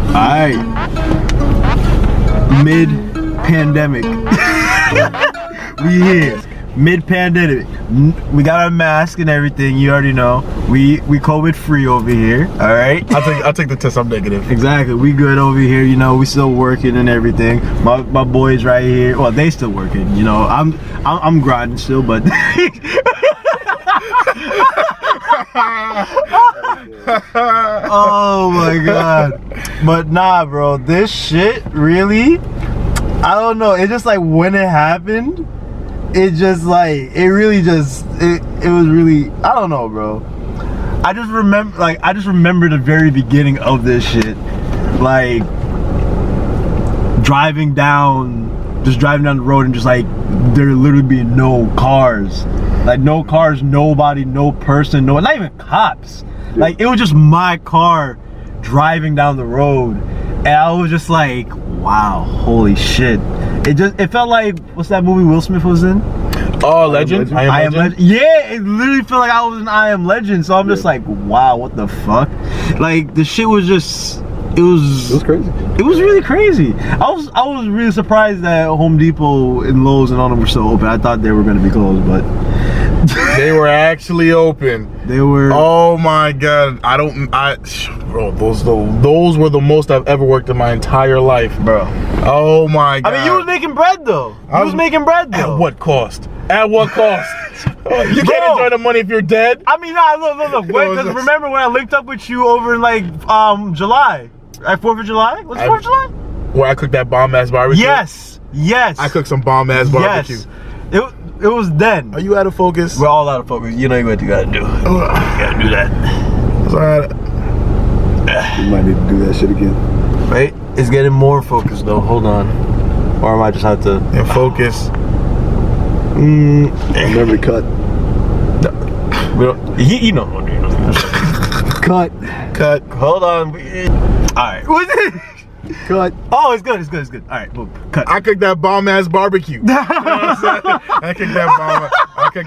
Alright. Mid-pandemic. We here. Mid-pandemic. We got our mask and everything, you already know. We COVID free over here, alright? I'll take the test, I'm negative. Exactly, we good over here, you know, we still working and everything. My boys right here, well, they still working, you know. I'm grinding still, but oh my god. But nah, bro, this shit really, I don't know, it just like when it happened, it just like, it really just, it was really, I don't know, bro. I just remember the very beginning of this shit, like driving down the road and just like there literally being no cars, like no cars, nobody, no person, no, not even cops. Like it was just my car driving down the road, and I was just like, wow, holy shit. It felt like, what's that movie Will Smith was in? Oh, Legend? I Am Legend. Yeah, it literally felt like I was in I Am Legend. So I'm just like, wow, what the fuck? Like the shit was just, it was crazy. It was really crazy. I was really surprised that Home Depot and Lowe's and all them were still open. I thought they were gonna be closed, but they were actually open. They were. Oh my god, bro, those were the most I've ever worked in my entire life, bro. Oh my god. I mean, you was making bread though. You was making bread though. At what cost? At what cost? You can't enjoy the money if you're dead. I mean, nah, look. Wait, because remember when I linked up with you over in like July, at 4th of July? Was it 4th of July? Where I cooked that bomb ass barbecue. Yes. I cooked some bomb ass barbecue. Yes. It was then. Are you out of focus? We're all out of focus. You know what you gotta do. You gotta do that. You might need to do that shit again. Wait, it's getting more focused though. Hold on. Or I might just have to. In focus. Remember to cut. No. He knows what to do. Cut. Hold on. Alright. What's it? Cut. Oh, it's good. All right, boom. Cut. I cooked that bomb ass barbecue. You know what I'm saying? I cooked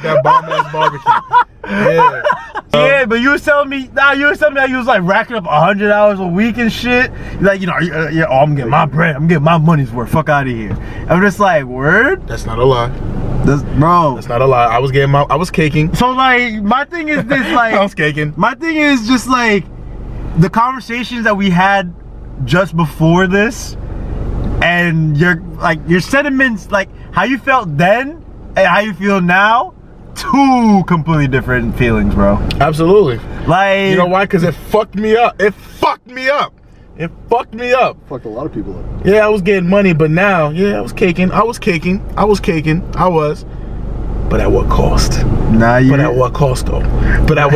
that bomb ass barbecue. Yeah. Yeah, but you was telling me that you was like racking up 100 hours a week and shit. Like, you know, I'm getting my bread. I'm getting my money's worth. Fuck out of here. I'm just like, word? That's not a lie. Bro. That's not a lie. I was caking. So like, my thing is this, like, I was caking. My thing is just like the conversations that we had just before this, and your sentiments, like how you felt then and how you feel now, two completely different feelings, bro. Absolutely. Like, you know why? Because it fucked me up. It fucked me up. Fucked a lot of people up. Yeah, I was getting money, but now, yeah, I was caking. But at what cost? But at what cost though? But at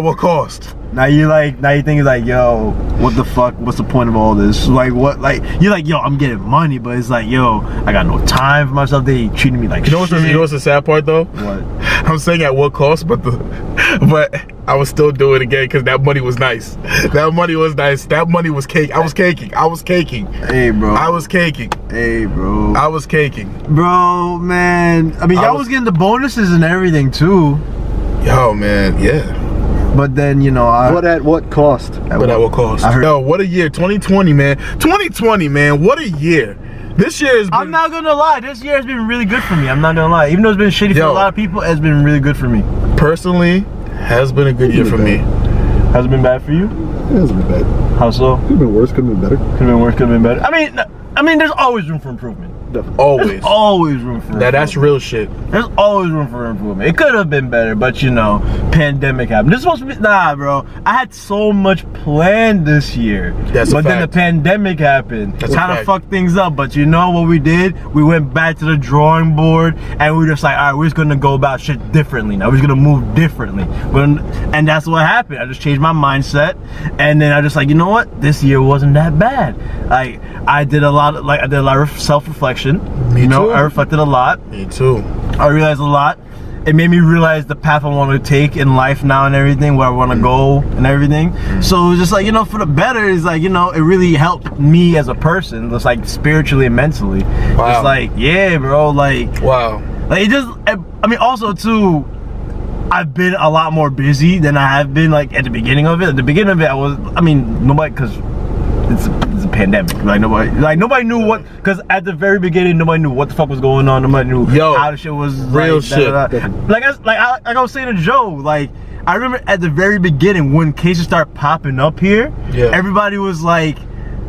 what cost? Now you think it's like, yo, what the fuck? What's the point of all this? Like, what? Like, you're like, yo, I'm getting money, but it's like, yo, I got no time for myself. They treating me like shit. You know what's the sad part though? What? I'm saying at what cost, but I was still doing it again because that money was nice. That money was nice. That money was cake. I was caking. Hey, bro. I was caking. Hey, bro. I was caking. Bro, man. I mean, y'all was getting the bonuses and everything too. Yo, man, yeah. But then, you know, But at what cost? At what cost? Yo, what a year. 2020, man. 2020, man. What a year. This year has been... I'm not gonna lie. This year has been really good for me. I'm not gonna lie. Even though it's been shitty for a lot of people, it's been really good for me. Personally, has been a good year for me. Has it been bad for you? It hasn't been bad. How so? Could have been worse, could have been better. Could have been worse, could have been better. I mean, there's always room for improvement. Definitely. Always. There's always room for improvement. That's real shit. There's always room for improvement. It could have been better, but you know, pandemic happened. This is supposed to be, nah, bro. I had so much planned this year. But then the pandemic happened. That's kind of fucked things up. But you know what we did? We went back to the drawing board and we were just like, all right, we're just gonna go about shit differently now. We're just gonna move differently. And that's what happened. I just changed my mindset, and then I just like, you know what? This year wasn't that bad. Like, I did a lot of self-reflection. Me too. I reflected a lot. Me too. I realized a lot. It made me realize the path I want to take in life now and everything, where I want to go and everything. So it was just like, you know, for the better, is like, you know, it really helped me as a person, just like spiritually and mentally. Wow. Just like, yeah, bro, like, wow. Like, it just, I mean, also too, I've been a lot more busy than I have been like at the beginning of it. At the beginning of it, nobody, because it's a pandemic. Like nobody knew what, because at the very beginning nobody knew what the fuck was going on. Nobody knew how the shit was. Real shit. Like I was saying to Joe, like I remember at the very beginning when cases started popping up here, everybody was like,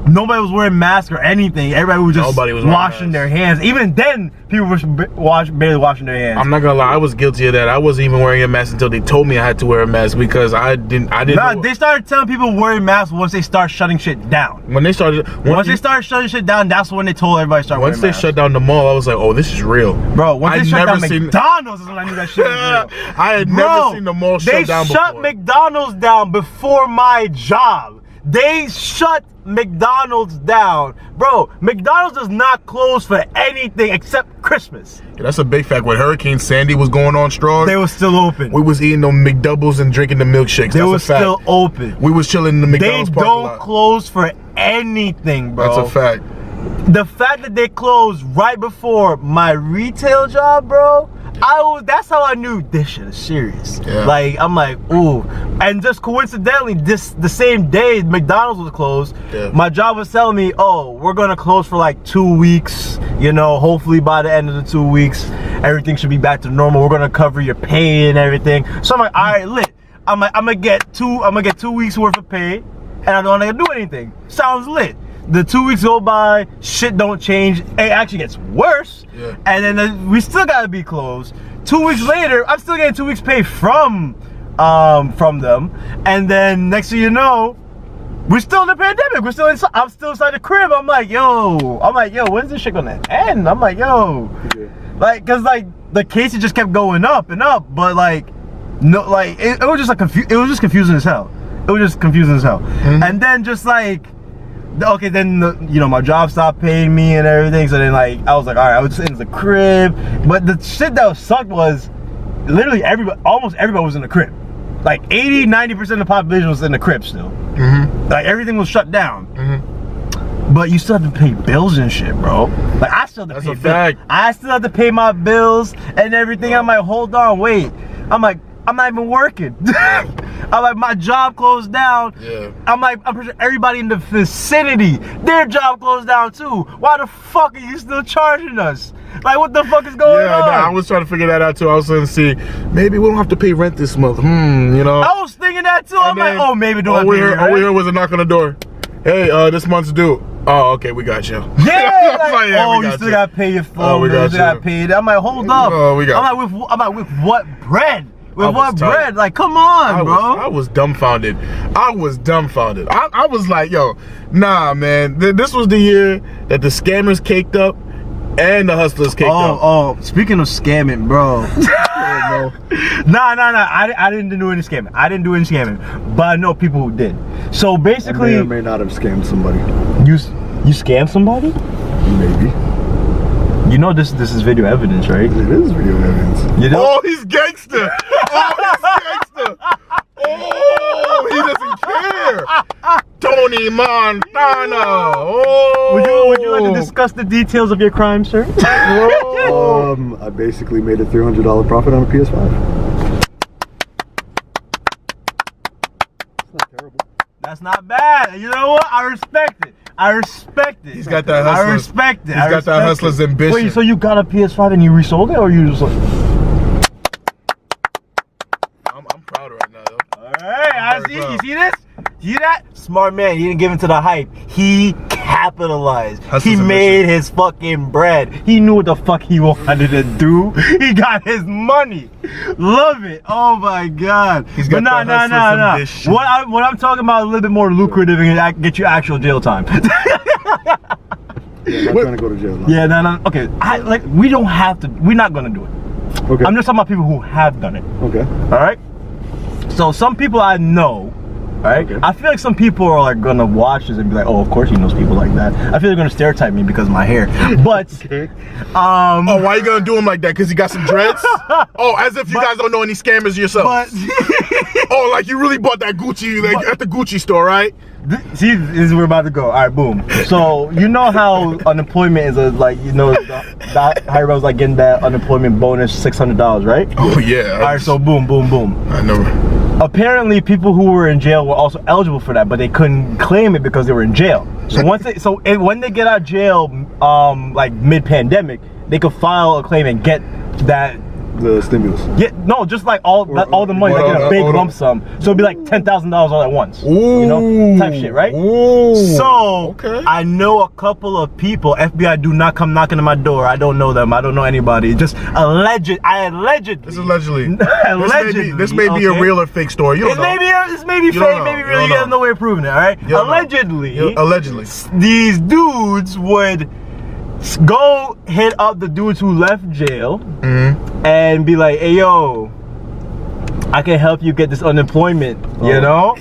nobody was wearing masks or anything. Everybody was just washing their hands. Even then, people were barely washing their hands. I'm not gonna lie, I was guilty of that. I wasn't even wearing a mask until they told me I had to wear a mask because I didn't. Nah, they started telling people wearing masks once they start shutting shit down. Once they started shutting shit down, that's when they told everybody to start wearing masks. Once they shut down the mall, I was like, oh, this is real. Bro, once they shut down McDonald's is when I knew that shit was real. I had never seen the mall shut down before. They shut McDonald's down before my job. They shut McDonald's down. Bro, McDonald's does not close for anything except Christmas. Yeah, that's a big fact. When Hurricane Sandy was going on strong, they were still open. We was eating them McDoubles and drinking the milkshakes. They were still open. We was chilling in the McDonald's parking lot. They don't close for anything, bro. That's a fact. The fact that they closed right before my retail job, bro, that's how I knew this shit is serious. Yeah. Like, I'm like, ooh. And just coincidentally, the same day McDonald's was closed, my job was telling me, oh, we're gonna close for like 2 weeks. You know, hopefully by the end of the 2 weeks, everything should be back to normal. We're gonna cover your pay and everything. So I'm like, all right, lit. I'm gonna get 2 weeks worth of pay, and I don't have to do anything. Sounds lit. The 2 weeks go by, shit don't change. It actually gets worse. Yeah. And then we still gotta be closed. 2 weeks later, I'm still getting 2 weeks pay from them. And then next thing you know, we're still in the pandemic. I'm still inside the crib. I'm like, yo, when's this shit gonna end? I'm like, yo. Like, cause like the cases just kept going up and up, but like, no, like it was just like it was just confusing as hell. It was just confusing as hell. And then just like, okay, then my job stopped paying me and everything. So then like I was like, all right, I was just in the crib. But the shit that sucked was literally almost everybody was in the crib. Like 80-90% of the population was in the crib still. Like everything was shut down. But you still have to pay bills and shit, bro. Like I still have to pay bills. I still have to pay my bills and everything. I'm like, hold on, wait. I'm like, I'm not even working. I'm like, my job closed down. I'm like, I'm pretty sure everybody in the vicinity, their job closed down too. Why the fuck are you still charging us? Like, what the fuck is going on? I was trying to figure that out too. I was trying to see, maybe we don't have to pay rent this month. You know. I was thinking that too. I'm like, oh, maybe do I pay rent? All we heard was a knock on the door. Hey, this month's due. Oh, okay, we got you. Yeah, like, oh, you still gotta pay your phone. We got you. Gotta pay it. I'm like, hold up. I'm like, with what bread? With what bread? Like, come on, bro. I was dumbfounded. I was like, yo, nah, man. This was the year that the scammers caked up and the hustlers caked up. Oh, speaking of scamming, bro. Nah. I didn't do any scamming. But I know people who did. So basically, I may or may not have scammed somebody. You scammed somebody? Maybe. You know this is video evidence, right? It is video evidence. You know? Oh, he's gangster. Oh, he doesn't care. Tony Montana. Oh. Would you like to discuss the details of your crime, sir? I basically made a $300 profit on a PS5. It's not terrible. That's not bad. You know what? I respect it. He's got that hustler's. I respect it. He's got that hustler's ambition. Wait, so you got a PS5 and you resold it, or you just like? I'm proud right now, though. All right, I see. You see this? You see that? Smart man. He didn't give into the hype. He capitalized. He made his fucking bread. He knew what the fuck he wanted to do. He got his money. Love it. Oh my god. He's got nah. What I'm talking about is a little bit more lucrative and can get you actual jail time. Yeah, I'm not trying to go to jail. No. Yeah, no. Okay, we don't have to. We're not gonna do it. Okay. I'm just talking about people who have done it. Okay. All right. So some people I know. Right? Okay. I feel like some people are like gonna watch this and be like, oh, of course he knows people like that. I feel they're gonna stereotype me because of my hair. But oh, why are you gonna do him like that? Because he got some dreads? Oh, as if you guys don't know any scammers yourself. Oh, like you really bought that Gucci at the Gucci store, right? See, this is where we're about to go. All right, boom. So you know how unemployment is the everybody's like getting that unemployment bonus $600, right? Oh yeah. All right, so boom. I know. apparently people who were in jail were also eligible for that, but they couldn't claim it because they were in jail. So when they get out of jail, like mid-pandemic, they could file a claim and get that. The stimulus. Yeah, no, just like all the money, like in a big lump sum. So it'd be like $10,000 all at once. Ooh. You know, type shit, right? Ooh. So I know a couple of people. FBI, do not come knocking on my door. I don't know them. I don't know anybody. Just allegedly. This is allegedly. Allegedly. This may be a real or fake story. You don't know. This may be fake. Maybe real. You have no way of proving it. All right. Allegedly. These dudes would go hit up the dudes who left jail and be like, hey yo, I can help you get this unemployment, you know?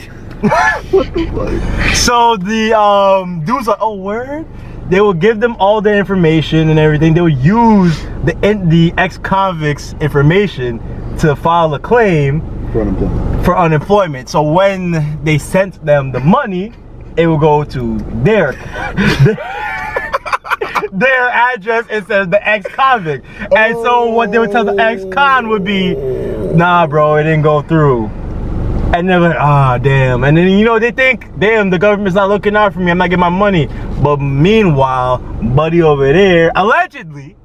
What the fuck? So the dudes are, oh word? They will give them all their information and everything. They will use the ex-convicts information to file a claim for unemployment. So when they sent them the money, it will go to their address instead of the ex-convict. And so what they would tell the ex-con would be, nah bro, it didn't go through. And they're like, ah, damn. And then, you know, they think, damn, the government's not looking out for me, I'm not getting my money. But meanwhile, buddy over there, allegedly,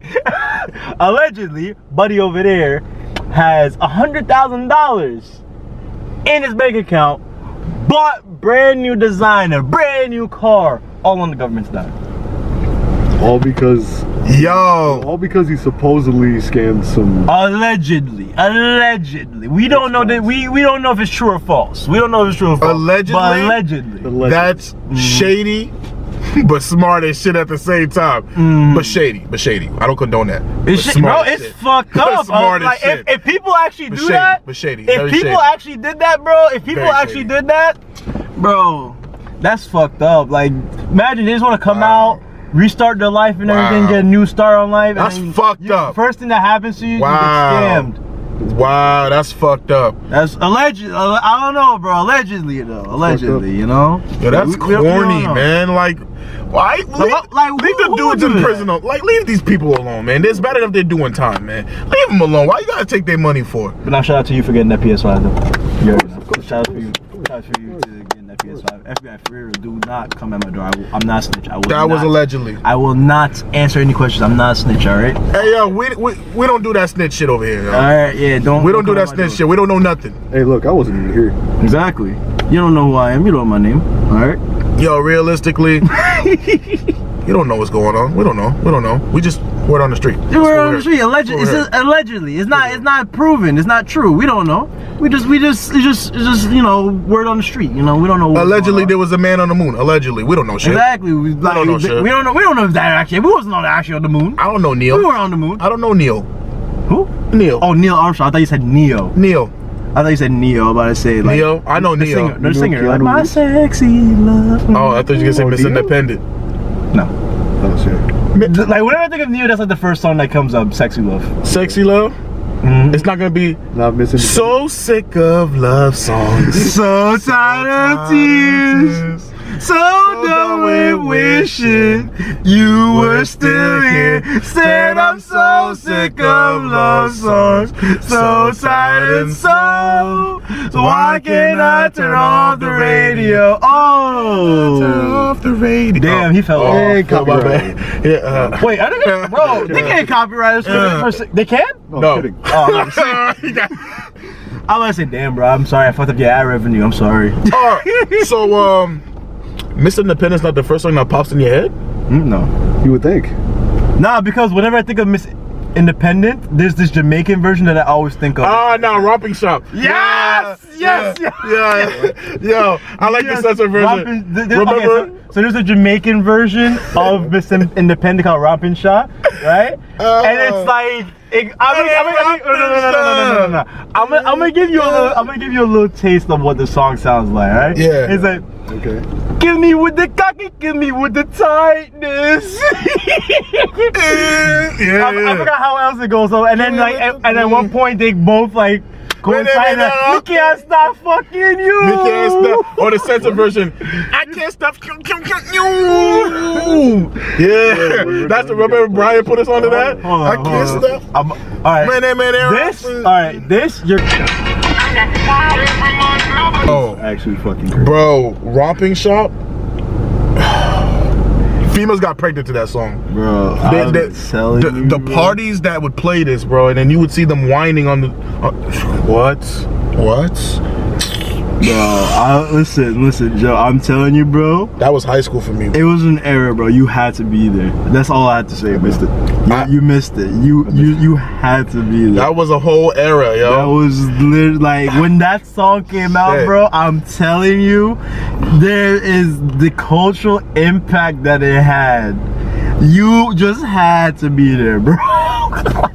buddy over there has $100,000 in his bank account, bought brand new designer, brand new car, all on the government's dime. All because he supposedly scammed some. Allegedly. We don't know that. We don't know if it's true or false. We don't know if it's true or false. Allegedly. But allegedly. That's shady, but smart as shit at the same time. But shady. I don't condone that. It's fucked up. Smart as shit. If people actually do that, but shady. If people actually did that, bro. If people actually did that, bro, that's fucked up. Like, imagine they just want to come out, restart their life and everything, get a new start on life. That's fucked up. First thing that happens to you, you get scammed. Wow, that's fucked up. That's alleged. I don't know, bro. Allegedly, though. Allegedly, you know. Yeah, that's corny, man. Like, why? Leave the dudes in prison. Like, leave these people alone, man. It's better if they're doing time, man. Leave them alone. Why you gotta take their money for? But now, shout out to you for getting that PS5, though. Shout out for you. Shout out for you to getting that PS5. FBI for real, do not come at my door. I'm not a snitch. That was allegedly. I will not answer any questions. I'm not a snitch, alright? Hey, yo, we don't do that snitch shit over here, yo. Alright, yeah, we don't do that snitch shit. We don't know nothing. Hey, look, I wasn't even here. Exactly. You don't know who I am. You don't know my name, alright? Yo, realistically, you don't know what's going on. We don't know. We just word on the street. Word on the street. Allegedly. It's not proven. It's not true. We don't know. It's just you know, word on the street. You know, we don't know. Allegedly, there was a man on the moon. Allegedly, we don't know shit. Exactly. We don't know shit. We don't know if that actually. We wasn't actually on the moon. I don't know Neil. We were on the moon. I don't know Neil. Who? Neil. Oh, Neil Armstrong. I thought you said Neo. Neil. I thought you said Neo. I'm about to say like Neo. I know Neo. The singer. Like, my sexy love. Oh, I thought you were gonna say Miss Independent. No. Oh shit. Like whenever I think of Neo, that's like the first song that comes up. Sexy Love. Sexy Love. It's not gonna be. Not missing. So sick of love songs. So tired of tears. So done with wishing you were still here. Said I'm so sick of love songs. So tired and so why can't I turn off the radio? Oh, turn off the radio. Damn, he fell off. Copyright. Yeah. Wait, I think, bro, they can't copyright us. They can? No. I'm kidding. Oh, I'm gonna say, damn, bro. I'm sorry. I fucked up your ad revenue. I'm sorry. So, Miss Independent's not the first song that pops in your head? No. You would think. Nah, because whenever I think of Miss Independent, there's this Jamaican version that I always think of. No, Romping Shop. Yes! Yeah. Yo, I like the censored version. Remember? Okay, so there's a Jamaican version of Miss Independent called Romping Shop, right? And it's like, no. I'm gonna give you a little taste of what the song sounds like, right? Yeah. It's like, Okay. give me with the cocky, give me with the tightness. I forgot how else it goes. So, and then like, and at one point they both like coincide. We can't stop fucking you. We can't stop. Or the censored version. I can't stop. Yeah, that's the. Remember Brian put us onto that. I can't stop. All right. This. All right. This. You're. Oh, actually fucking crazy. Bro, Romping Shop. Females got pregnant to that song, bro. The parties that would play this, bro, and then you would see them whining on the. What? Bro, listen, Joe. I'm telling you, bro. That was high school for me. It was an era, bro. You had to be there. That's all I had to say. Missed it. You missed it. You had to be there. That was a whole era, yo. That was literally like when that song came out, bro. I'm telling you, there is the cultural impact that it had. You just had to be there, bro.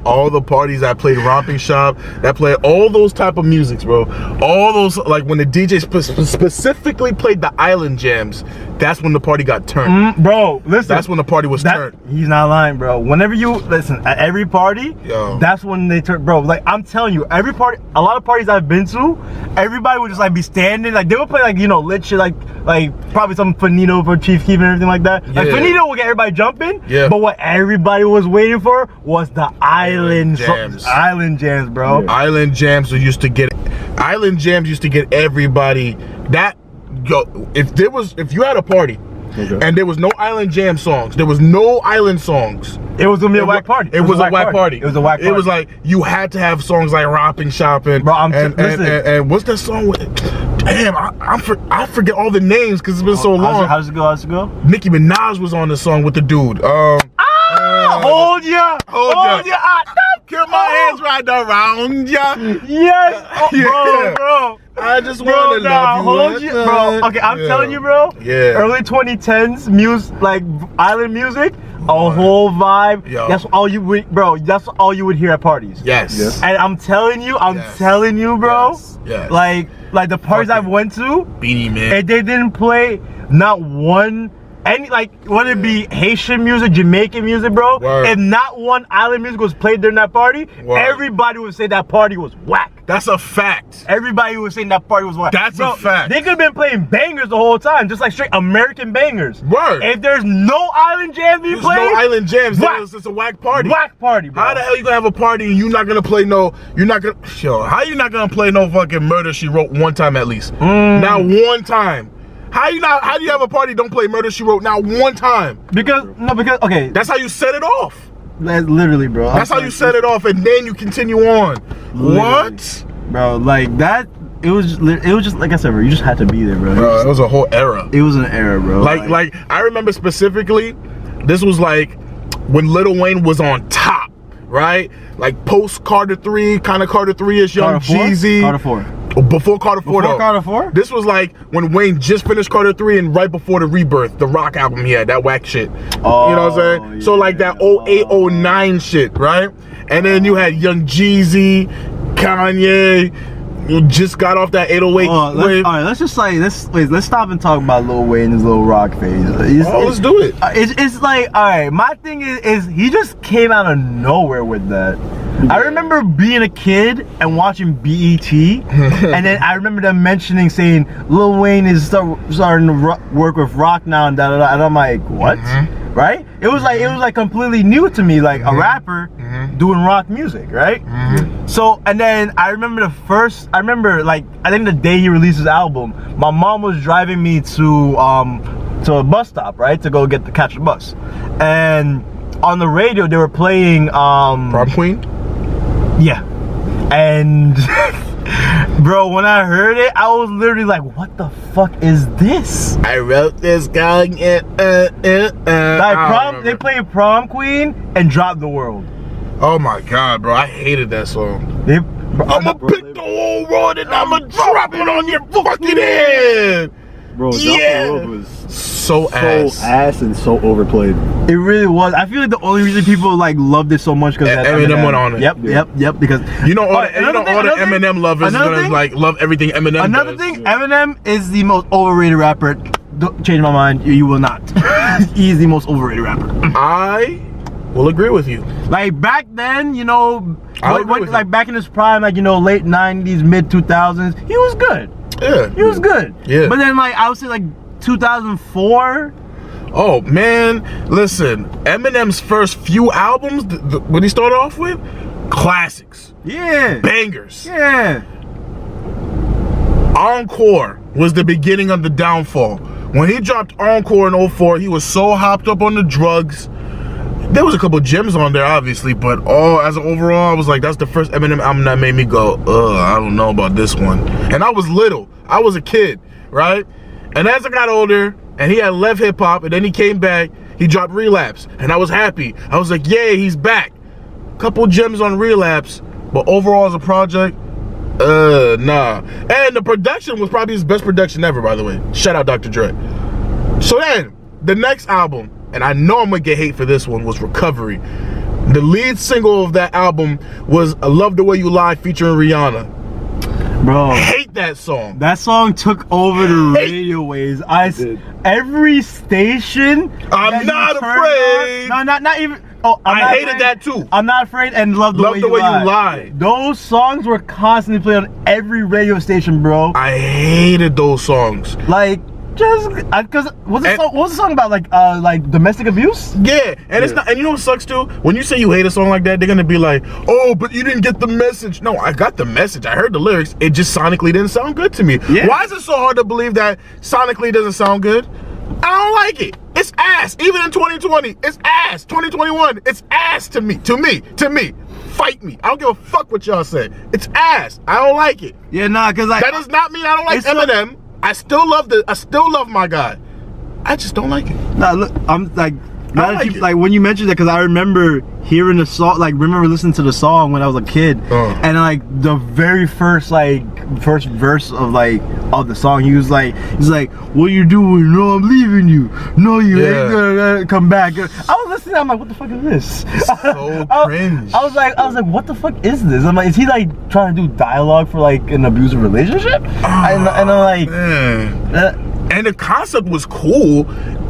All the parties that played Romping Shop, that played all those type of musics, bro. All those, like when the DJ specifically played the island jams, that's when the party got turned. Bro, listen. That's when the party was turned. He's not lying, bro. Whenever you, listen, at every party, that's when they turn, bro. Like, I'm telling you, every party, a lot of parties I've been to, everybody would just like be standing, like they would play like, you know, lit shit, like probably some Finito for Chief Keef and everything like that. Like Finito would get everybody jumping, but what everybody was waiting for was the island jams. Island jams, bro. Island jams used to get everybody. That, yo, if you had a party and there was no island jam songs, there was no island songs, it was gonna be a whack party. It was a whack party. It was a whack party. It was like you had to have songs like Romping Shop and and what's that song with? Damn, I forget all the names because it's been so long. How's it go? Nicki Minaj was on the song with the dude. Hold ya. Keep my hands right around ya. Yes, bro. I just want to love you, bro. Okay, I'm telling you, bro. Early 2010s music, like island music, a whole vibe. That's all you would, bro. That's all you would hear at parties. Yes. And I'm telling you, bro. Yes. Like the parties I've went to, Beanie Man, and they didn't play not one. Any, like, whether it be Haitian music, Jamaican music, bro, if not one island music was played during that party, everybody would say that party was whack. That's a fact. Everybody was saying that party was whack. That's a fact. They could have been playing bangers the whole time, just like straight American bangers. Word. If there's no island jams being played, no island jams, it's a whack party. Whack party, bro. How the hell you gonna have a party and you're not gonna play no, how you not gonna play no fucking Murder, She Wrote one time at least? Now one time. How do you have a party don't play Murder, She Wrote now one time? Because okay. That's how you set it off. Literally, bro. That's how you set it off, and then you continue on. Literally. What? Bro, like that, it was just like I said, bro, you just had to be there, bro. Bro, it was a whole era. It was an era, bro. Like I remember specifically, this was like when Lil Wayne was on top, right? Like post Carter 3, kind of Carter 3-ish, Young Jeezy. Carter 4. Before Carter 4 though. Carter 4? This was like when Wayne just finished Carter 3 and right before the Rebirth, the rock album he had, that whack shit. Oh, you know what I'm saying? Yeah. So like that 08, 09 shit, right? And then you had Young Jeezy, Kanye, you just got off that 808 wave. All right, let's stop and talk about Lil Wayne and his little rock phase. Let's do it. It's like, all right, my thing is he just came out of nowhere with that. I remember being a kid and watching BET, and then I remember them saying Lil Wayne is starting to work with rock now and da. And I'm like, what? Right? It was like completely new to me, like a rapper doing rock music, right? So, and then I remember like I think the day he released his album, my mom was driving me to a bus stop, right, to go catch the bus, and on the radio they were playing Prom Queen. Yeah, and bro, when I heard it, I was literally like, "What the fuck is this?" I wrote this song. They played Prom Queen and Drop the World. Oh my god, bro! I hated that song. I'ma pick the whole road and I'ma drop it on your fucking head. Bro, Drop the World was so ass and so overplayed. It really was. I feel like the only reason people like loved it so much because Eminem went on it. Yep. Because all the Eminem lovers is gonna like love everything Eminem. Another thing, Eminem is the most overrated rapper. Don't change my mind. You will not. He's the most overrated rapper. I will agree with you. Like back then, you know, like back in his prime, like, you know, late 90s, mid 2000s, he was good. Yeah, he was good. Yeah, but then like I would say like 2004. Oh man, listen, Eminem's first few albums, what he started off with, classics. Yeah, bangers. Yeah. Encore was the beginning of the downfall. When he dropped Encore in 04, he was so hopped up on the drugs. There was a couple gems on there, obviously, but as an overall, I was like, that's the first Eminem album that made me go, I don't know about this one. And I was little. I was a kid, right? And as I got older, and he had left hip-hop, and then he came back, he dropped Relapse, and I was happy. I was like, yay, he's back. Couple gems on Relapse, but overall as a project, nah. And the production was probably his best production ever, by the way. Shout out Dr. Dre. So then, the next album, and I know I'm gonna get hate for this one, was Recovery. The lead single of that album was I Love the Way You Lie featuring Rihanna. Bro, I hate that song. That song took over the radio waves. Every station. I'm not afraid. On, no, not even. Oh, I hated that too. I'm Not Afraid and Love the Way You Lie. Those songs were constantly played on every radio station, bro. I hated those songs. Like, just because what was the song about? Like domestic abuse? Yeah, and it's not. And you know what sucks too? When you say you hate a song like that, they're gonna be like, "Oh, but you didn't get the message." No, I got the message. I heard the lyrics. It just sonically didn't sound good to me. Yeah. Why is it so hard to believe that sonically doesn't sound good? I don't like it. It's ass. Even in 2020, it's ass. 2021, it's ass to me. To me. Fight me. I don't give a fuck what y'all say. It's ass. I don't like it. Yeah, nah, because that does not mean I don't like Eminem. I still love my guy. I just don't like it. Nah, look, I'm like, like when you mentioned that, because I remember hearing the song, remember listening to the song when I was a kid, and like the very first verse of the song, he's like, what you doing? No, I'm leaving you. No, you ain't gonna come back. I was listening, I'm like, what the fuck is this? So cringe. I was like, what the fuck is this? I'm like, is he like trying to do dialogue for like an abusive relationship? And I'm like, and the concept was cool.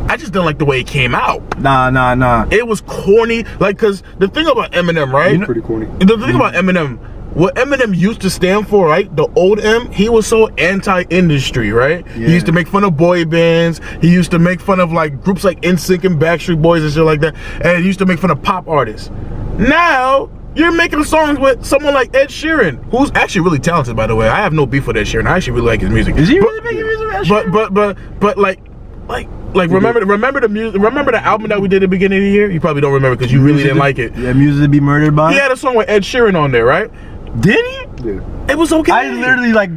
I just didn't like the way it came out. Nah. It was corny. Like, cause the thing about Eminem, right? Pretty corny. The thing about Eminem, what Eminem used to stand for, right? The old M, he was so anti-industry, right? Yeah. He used to make fun of boy bands. He used to make fun of like groups like NSYNC and Backstreet Boys and shit like that. And he used to make fun of pop artists. Now, you're making songs with someone like Ed Sheeran, who's actually really talented, by the way. I have no beef with Ed Sheeran. I actually really like his music. Is he really making music with Ed Sheeran? But remember the music. Remember the album that we did at the beginning of the year? You probably don't remember because you really didn't like it. Yeah, Music to Be Murdered By. He had a song with Ed Sheeran on there, right? Did he? Yeah. It was okay. I literally like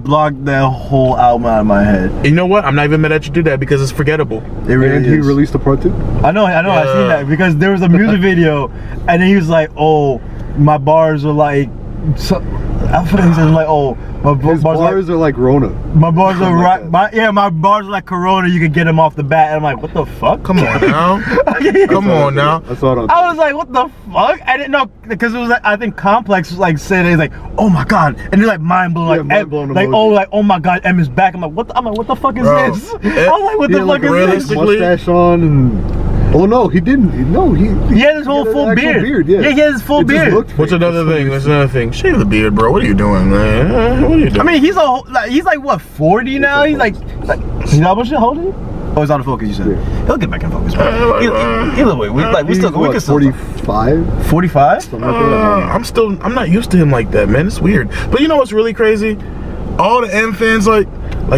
blocked the whole album out of my head. And you know what? I'm not even mad at you do that because it's forgettable. It really is. He released a part 2? I know. I seen that because there was a music video, and then he was like, "Oh, my bars are like." I forgot he said like, "Oh, my bars are like Rona." My bars are right. My bars are like Corona. You can get them off the bat. And I'm like, what the fuck? Come on now. Come on now. I saw it. I was like, what the fuck? I didn't know because it was like, I think Complex was like saying it's like, oh my god, and they're like mind blowing, oh my god, M is back. I'm like, what the fuck is this? I was like, what the fuck is this? Mustache on and. Oh no, he didn't. No, he had his whole full beard. Yeah, he had his full beard. What's another thing? That's another thing. Shave the beard, bro. What are you doing, man? What are you doing? I mean, he's like what, 40 now? He's like he's how much old is he? Oh, he's out of focus. You said he'll get back in focus. Either way, we can 45. 45. I'm not used to him like that, man. It's weird. But you know what's really crazy? All the M fans like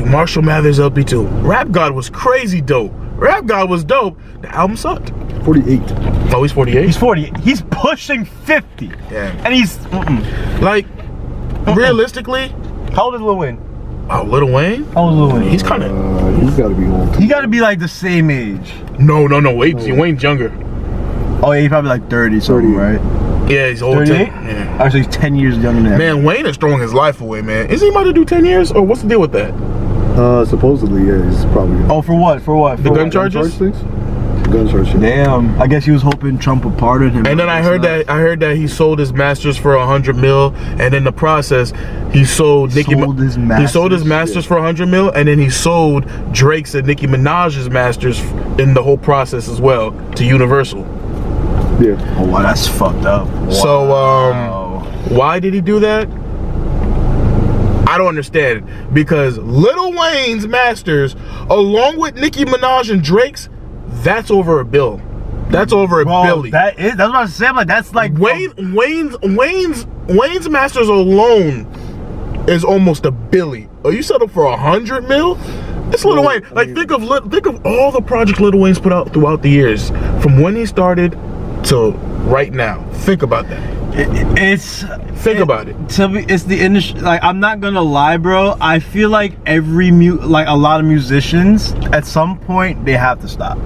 Marshall Mathers LP2. Rap God was crazy dope. Rap God was dope. The album sucked. 48. Oh, he's 48? He's 40. He's pushing 50. Yeah. And he's realistically, how old is Lil Wayne? Oh, Lil Wayne? How old is Lil Wayne? He's kind of. He's got to be old. He got to be like the same age. No. Wait, Wayne's younger. Oh yeah, he's probably like 30 something, right? Yeah, he's old. 38? Yeah. Actually, he's 10 years younger than that. Man, Wayne is throwing his life away, man. Is he about to do 10 years? Or what's the deal with that? Supposedly, yeah, he's probably. Oh, for what? The gun charges? Gun charges. Damn. I guess he was hoping Trump would pardon him. And then I heard that he sold his masters for $100 million, and in the process, he sold his masters for $100 million, and then he sold Drake's and Nicki Minaj's masters in the whole process as well to Universal. Yeah. Oh wow, that's fucked up. Wow. So why did he do that? I don't understand, because Lil Wayne's masters, along with Nicki Minaj and Drake's, that's over $1 billion. That's over $1 billion. That's what I'm saying. Like that's like Wayne's masters alone is almost $1 billion. Oh, you settle for $100 million? It's Lil Wayne. Like, think of all the projects Lil Wayne's put out throughout the years, from when he started to right now. Think about that. Think about it. To me, it's the industry. Like, I'm not gonna lie, bro. I feel like a lot of musicians, at some point, they have to stop.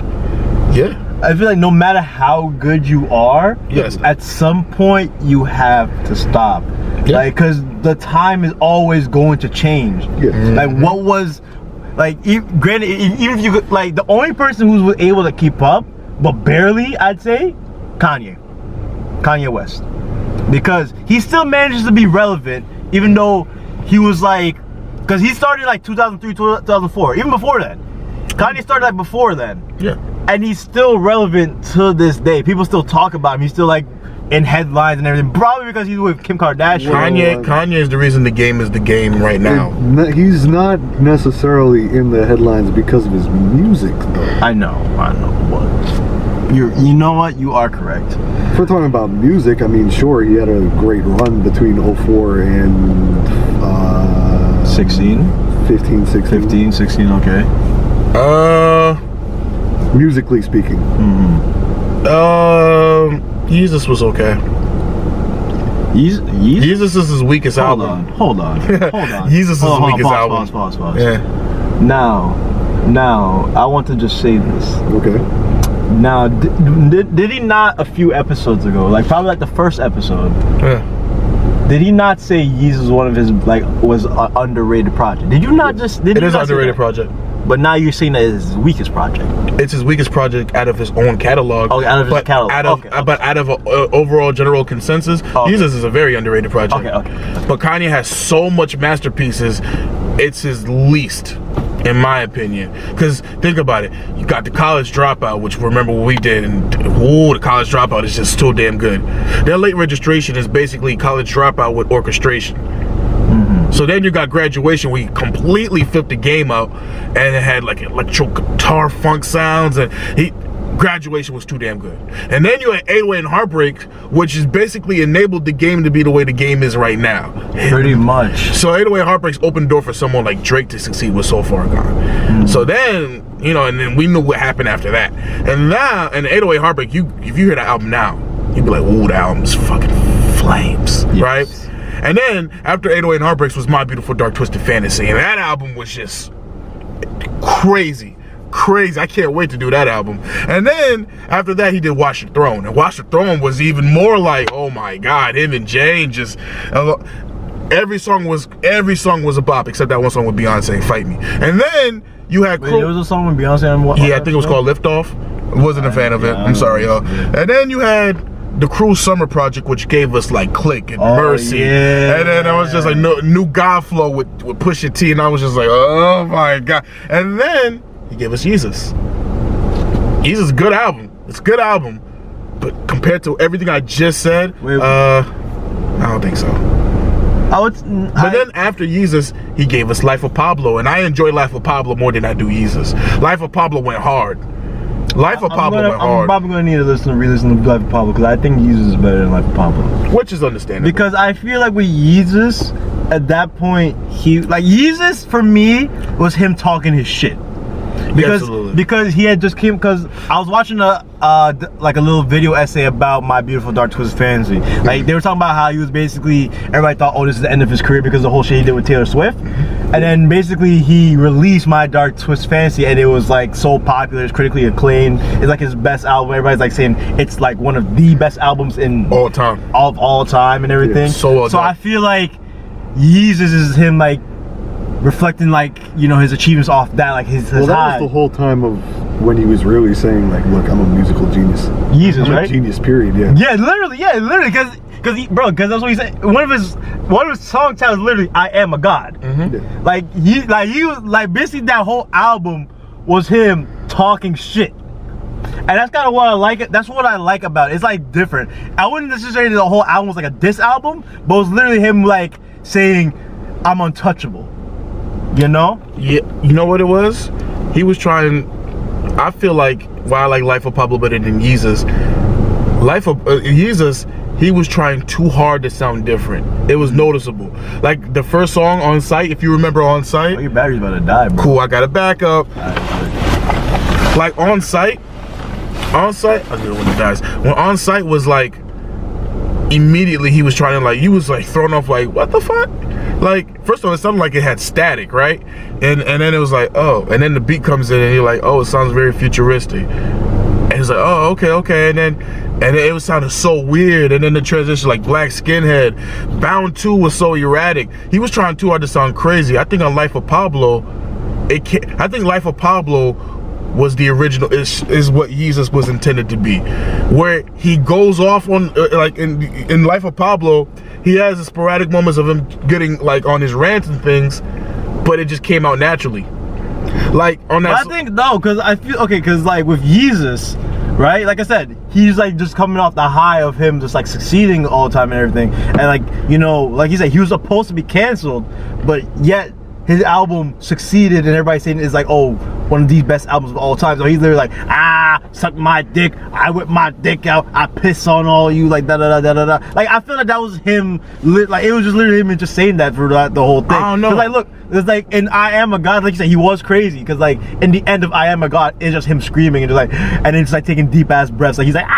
Yeah. I feel like no matter how good you are, yes, at some point you have to stop. Yeah. Like, cause the time is always going to change. Yeah. Like, what was, like, granted, even if you could, like, the only person who was able to keep up, but barely, I'd say, Kanye West, because he still manages to be relevant, even though he was like, cause he started like 2003, 2004, even before that. Kanye started like before then. Yeah. And he's still relevant to this day. People still talk about him. He's still like in headlines and everything. Probably because he's with Kim Kardashian. Kanye is the reason the game is the game right now. He's not necessarily in the headlines because of his music, though. I know. But you know what? You are correct. If we're talking about music, I mean, sure, he had a great run between 04 and 16? 15, 16. 15, 16, okay. Musically speaking. Jesus was okay. Jesus is his weakest album. Hold on. Jesus is his weakest album. Pause. Yeah. Now, I want to just say this. Okay. Now, did he not a few episodes ago, like probably like the first episode, did he not say Yeezus one of his, like, was an underrated project? Did you not just? It is an underrated project. But now you're saying that it's his weakest project. It's his weakest project out of his own catalog. Oh, out of his catalog. But out of overall general consensus, Jesus is a very underrated project. Okay. But Kanye has so much masterpieces, it's his least, in my opinion. Because think about it, you got The College Dropout, which remember what we did, and The College Dropout is just so damn good. Their Late Registration is basically College Dropout with orchestration. So then you got Graduation, where he completely flipped the game out, and it had like electro guitar funk sounds, and Graduation was too damn good. And then you had 808 and Heartbreak, which has basically enabled the game to be the way the game is right now. Pretty much. So 808 and Heartbreak's opened the door for someone like Drake to succeed with So Far Gone. So then, and then we knew what happened after that. And now, and 808 Heartbreak, if you hear that album now, you'd be like, ooh, the album's fucking flames, yes. Right? And then after 808 and Heartbreaks was My Beautiful Dark Twisted Fantasy, and that album was just crazy. I can't wait to do that album. And then after that, he did Watch the Throne, and Watch the Throne was even more like, oh my God, him and Jane just every song was a bop except that one song with Beyonce, Fight Me. And then you had there was a song with Beyonce on what? Yeah, I think it was called Lift Off. I wasn't a fan of it. I'm sorry, y'all. And then you had the Cruel Summer Project, which gave us like Click and Mercy, and then I was just like New God Flow with Pusha T, and I was just like, oh my God. And then he gave us Jesus. Jesus is a good album. It's a good album, but compared to everything I just said, I don't think so. But then after Jesus, he gave us Life of Pablo, and I enjoy Life of Pablo more than I do Jesus. Life of Pablo went hard. I'm probably gonna need to re-listen to Life of Pablo, because I think Yeezus is better than Life of Pablo, which is understandable. Because I feel like with Yeezus, at that point, Yeezus for me was him talking his shit. Because he had just came. Because I was watching a little video essay about My Beautiful Dark Twisted Fantasy. Like, they were talking about how he was basically, everybody thought, oh, this is the end of his career because of the whole shit he did with Taylor Swift. And then basically he released My Dark Twisted Fantasy, and it was like so popular, it's critically acclaimed. It's like his best album. Everybody's like saying it's like one of the best albums in all time and everything. Yeah, so I feel like Yeezus is him like reflecting like, his achievements off that, like his that was the whole time of when he was really saying like, look, I'm a musical genius. Yeezus, right? A genius, period. Yeah, literally, because that's what he said. One of his song titles literally, I am a god. Yeah. Like he was like, basically that whole album was him talking shit. And that's kind of what I like. That's what I like about it. It's like different. I wouldn't necessarily say the whole album was like a diss album, but it was literally him like saying, I'm untouchable. Yeah, you know what it was? He was trying. I feel like why I like Life of Pablo better than Yeezus. Yeezus, he was trying too hard to sound different. It was noticeable. Like the first song, On Sight, if you remember On Sight. Oh, your battery's about to die, bro. Cool, I got it back up. Like On Sight, I get it when it dies. When On Sight was like, immediately he was trying to like, he was like thrown off like, what the fuck? Like, first of all, it sounded like it had static, right? And then it was like, oh, and then the beat comes in and you're like, oh, it sounds very futuristic. And he's like, oh, okay, and then it was sounding so weird, and then the transition like Black Skinhead. Bound 2 was so erratic. He was trying too hard to sound crazy. I think on Life of Pablo, I think Life of Pablo was the original, is what Jesus was intended to be. Where he goes off on, like in Life of Pablo, he has the sporadic moments of him getting like on his rants and things, but it just came out naturally. Like on that. But I think no, because I feel okay, because like with Jesus, right? Like I said, he's like just coming off the high of him just like succeeding all the time and everything, and like, you know, like he said, he was supposed to be canceled, but yet his album succeeded, and everybody's saying it's like, oh, one of the best albums of all time. So he's literally like, suck my dick, I whip my dick out, I piss on all you, like da da da da da. Like I feel like that was him, like it was just literally him just saying that for the whole thing. I don't know. Like look, it's like in I Am a God, like you said, he was crazy, because like in the end of I Am a God, it's just him screaming and just like, and then just like taking deep ass breaths, like he's like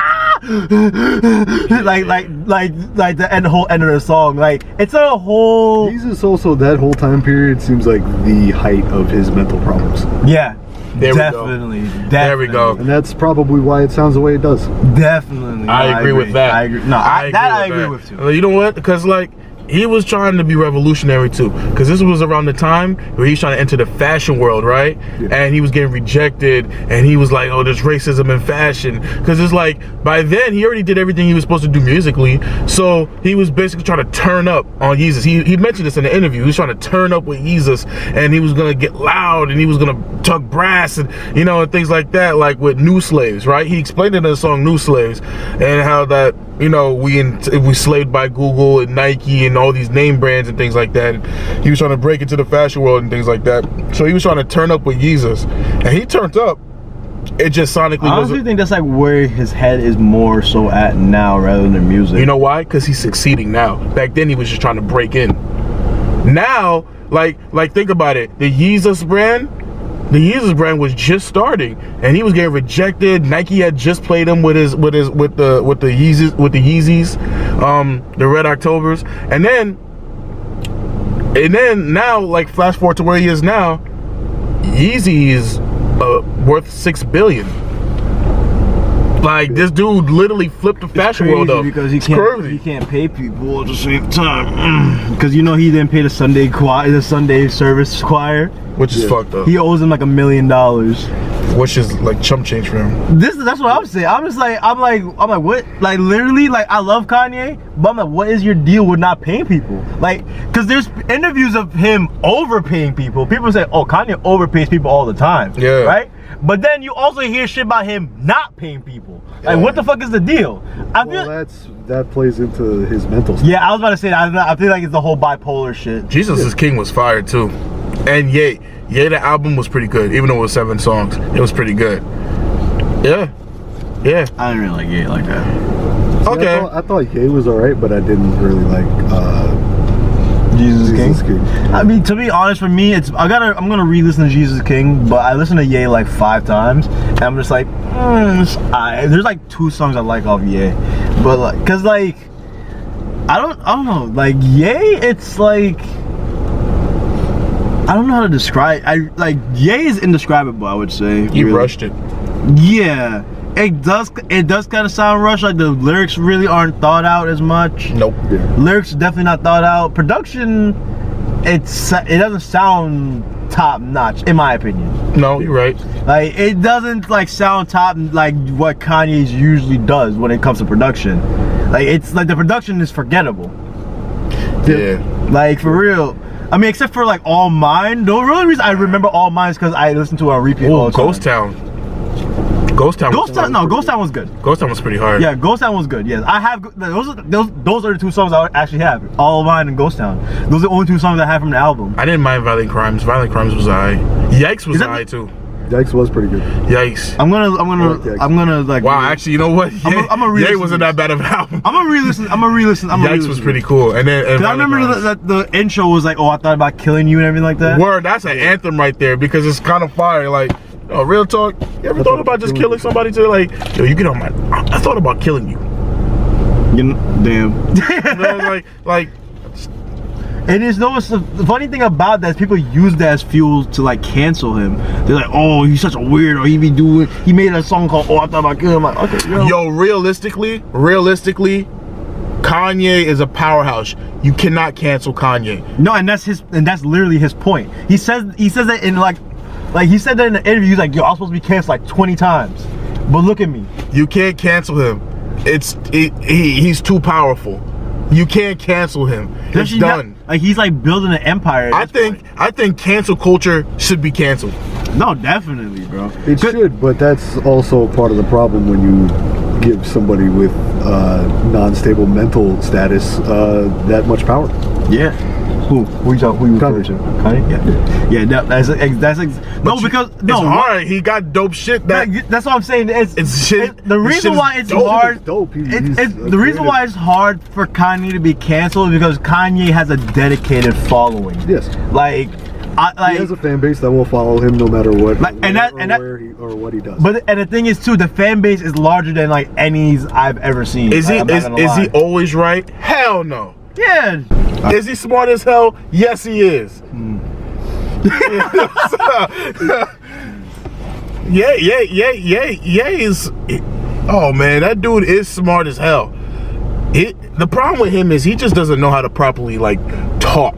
like the whole end of the song. Like it's a whole. Jesus also, that whole time period seems like the height of his mental problems. Yeah. Definitely. There we go. And that's probably why it sounds the way it does. Definitely. I agree with that. I agree. No, I agree with too. You know what? Because like, he was trying to be revolutionary too, because this was around the time where he's trying to enter the fashion world, right? Yeah. And he was getting rejected, and he was like, oh, there's racism in fashion, because it's like, by then he already did everything he was supposed to do musically, so he was basically trying to turn up on Yeezus. He mentioned this in the interview. He was trying to turn up with Yeezus, and he was gonna get loud, and he was gonna talk brass, and you know, and things like that, like with New Slaves, right? He explained it in the song New Slaves, and how that, you know, we slaved by Google and Nike and all these name brands and things like that. He was trying to break into the fashion world and things like that. So he was trying to turn up with Yeezus, and he turned up. It just sonically. I honestly think that's like where his head is more so at now rather than the music. You know why? Because he's succeeding now. Back then he was just trying to break in. Now, like think about it. The Yeezus brand was just starting, and he was getting rejected. Nike had just played him with the Yeezys, the Red Octobers, and then now, like flash forward to where he is now, Yeezy is worth $6 billion. Like, this dude literally flipped the fashion world up. Because he can't pay people at the same time. Because you know he didn't pay the Sunday service choir, which is fucked up. He owes him like $1 million, which is like chump change for him. That's what I'm saying. I'm like what? Like literally, like I love Kanye, but I'm like, what is your deal with not paying people? Like, because there's interviews of him overpaying people. People say, oh, Kanye overpays people all the time. Yeah. Right. But then you also hear shit about him not paying people. Like, what the fuck is the deal? That plays into his mental state. Yeah, I was about to say that. I feel like it's the whole bipolar shit. Jesus is King was fire too, and Ye, the album was pretty good, even though it was 7 songs. It was pretty good. Yeah. I didn't really like Ye like that. See, okay. I thought Ye was alright, but I didn't really like Jesus King. I mean, to be honest, for me, I'm gonna re-listen to Jesus King, but I listened to Ye like 5 times, and I'm just like, there's like 2 songs I like off Ye, but like, cause like, I don't know, like Ye, it's like, I don't know how to describe. Like Ye is indescribable, I would say. You rushed it. Yeah. It does kind of sound rushed. Like the lyrics really aren't thought out as much. Nope. Yeah. Lyrics definitely not thought out. Production, it doesn't sound top notch in my opinion. No, you're right. Like it doesn't like sound top like what Kanye's usually does when it comes to production. Like it's like the production is forgettable. Yeah. Like for real. I mean, except for like All Mine. The only reason I remember All Mine is because I listened to it on repeat all the time. Ghost Town was good. Ghost Town was pretty hard. Yeah, Ghost Town was good. Yes, I have those are the 2 songs I actually have. All of Mine and Ghost Town. Those are the only 2 songs I have from the album. I didn't mind Violent Crimes. Violent Crimes was alright. Yikes was alright too. Yikes was pretty good. Yikes. I'm gonna like. Wow, actually, you know what? I'm a Yay wasn't that bad of an album. I'm gonna re-listen. Yikes was pretty cool. And then I remember that the intro was like, oh, I thought about killing you and everything like that. Word, that's an anthem right there because it's kind of fire. Like, real talk. You ever thought about just killing somebody to like, yo, you get on my? I thought about killing you. You know, damn. You know, like. And the funny thing about that is people use that as fuel to like cancel him. They're like, oh, he's such a weirdo. He made a song called "Oh, I Thought About Killing Him." I'm like, okay, yo, realistically, Kanye is a powerhouse. You cannot cancel Kanye. No, and that's literally his point. He says that in like he said that in the interview. He's like, yo, I was supposed to be canceled like 20 times, but look at me. You can't cancel him. He's too powerful. You can't cancel him. It's done. Like he's like building an empire. I think cancel culture should be canceled. No, definitely, bro. It should, but that's also part of the problem when you give somebody with non-stable mental status that much power. Yeah. Who you referring to? Kanye? Yeah. That's because it's hard. He got dope shit. That's what I'm saying. It's shit. The reason why it's hard. The reason why it's hard for Kanye to be canceled is because Kanye has a dedicated following. Yes. Like he has a fan base that will follow him no matter what, what he does. But the thing is too, the fan base is larger than like any's I've ever seen. Is he always right? Hell no. Yeah. Is he smart as hell? Yes, he is. Yeah. Is. Oh man, that dude is smart as hell. The problem with him is he just doesn't know how to properly like talk.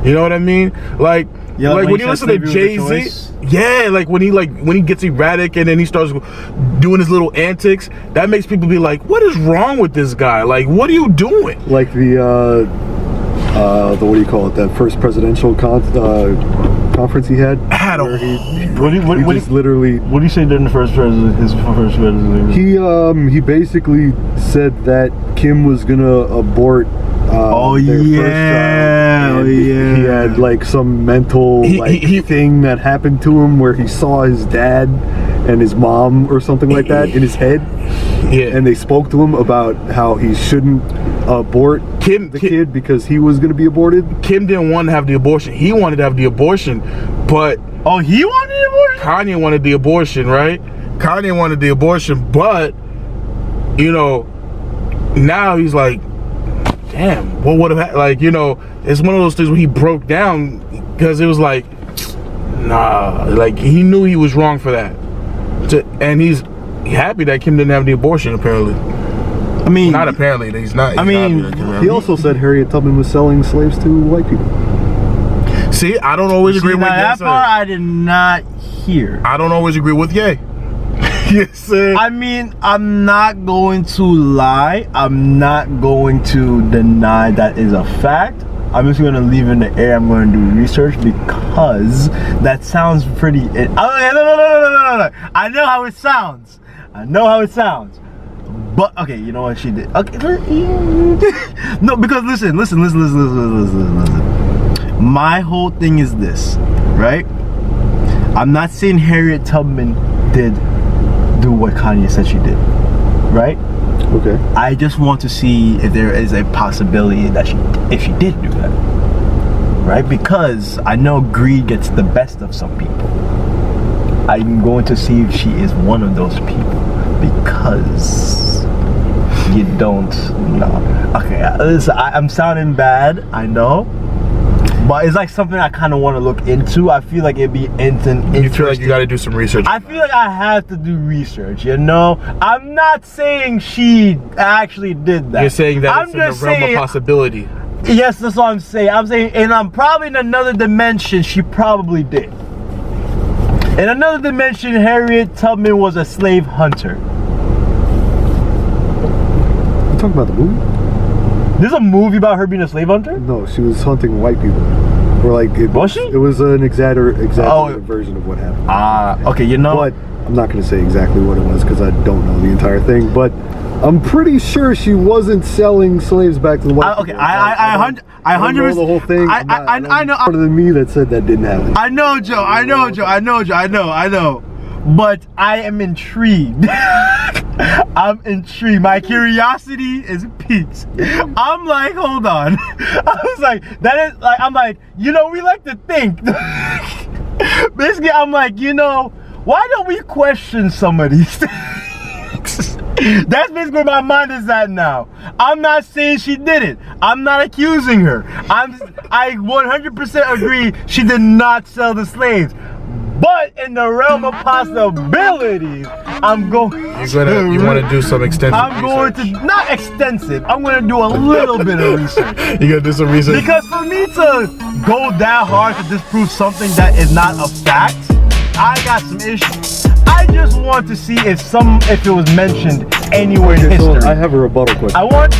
You know what I mean? Like when you listen to Jay-Z. Yeah, like when he gets erratic and then he starts doing his little antics, that makes people be like, "What is wrong with this guy? Like, what are you doing?" Like the what do you call it? That first presidential conference he had. What do you say during his first presidency? He basically said that Kim was gonna abort. He had like some mental thing that happened to him where he saw his dad and his mom or something like that in his head. Yeah. And they spoke to him about how he shouldn't abort the kid because he was going to be aborted. Kim didn't want to have the abortion. He wanted to have the abortion, but he wanted the abortion? Kanye wanted the abortion, right? Kanye wanted the abortion, but now he's like, damn, what would have happened? Like, it's one of those things where he broke down because it was like, nah, like he knew he was wrong for that. And he's happy that Kim didn't have the abortion, apparently. I mean, not apparently, he's not. He also said Harriet Tubman was selling slaves to white people. See, I don't always agree with that part. I did not hear. I don't always agree with Ye. Yes, I mean, I'm not going to lie. I'm not going to deny that is a fact. I'm just going to leave it in the air. I'm going to do research because that sounds pretty... No. I know how it sounds. But, okay, you know what she did? Okay. No, because listen. My whole thing is this, right? I'm not saying Harriet Tubman did do what Kanye said she did, right? Okay. I just want to see if there is a possibility that if she did do that, right? Because I know greed gets the best of some people. I'm going to see if she is one of those people because you don't know. Okay, I'm sounding bad, I know. But it's like something I kind of want to look into. I feel like it'd be interesting. You feel like you got to do some research. I feel like I have to do research, I'm not saying she actually did that. You're saying that it's in the realm of possibility. Yes, that's what I'm saying. I'm saying, and I'm probably in another dimension, she probably did. In another dimension, Harriet Tubman was a slave hunter. You talking about the movie? There's a movie about her being a slave hunter? No, she was hunting white people. Or like was she? It was an exaggerated version of what happened. Okay, But I'm not going to say exactly what it was because I don't know the entire thing. But I'm pretty sure she wasn't selling slaves back to the white people. Okay, I 100% know the whole thing. I know. Harder than me that said that didn't happen. I know, Joe. I know. But I am intrigued. I'm intrigued. My curiosity is piqued. I'm like, hold on. I was like, that is like, I'm like, you know, we like to think. Basically, I'm like, you know, why don't we question some of these things? That's basically where my mind is at now. I'm not saying she did it. I'm not accusing her. I 100% agree she did not sell the slaves. But in the realm of possibilities, I'm going you want to do some extensive I'm going research. to, not extensive, I'm going to do a little bit of research. You're going to do some research? Because for me to go that hard to disprove something that is not a fact, I got some issues. I just want to see if it was mentioned anywhere in history. So I have a rebuttal question. I want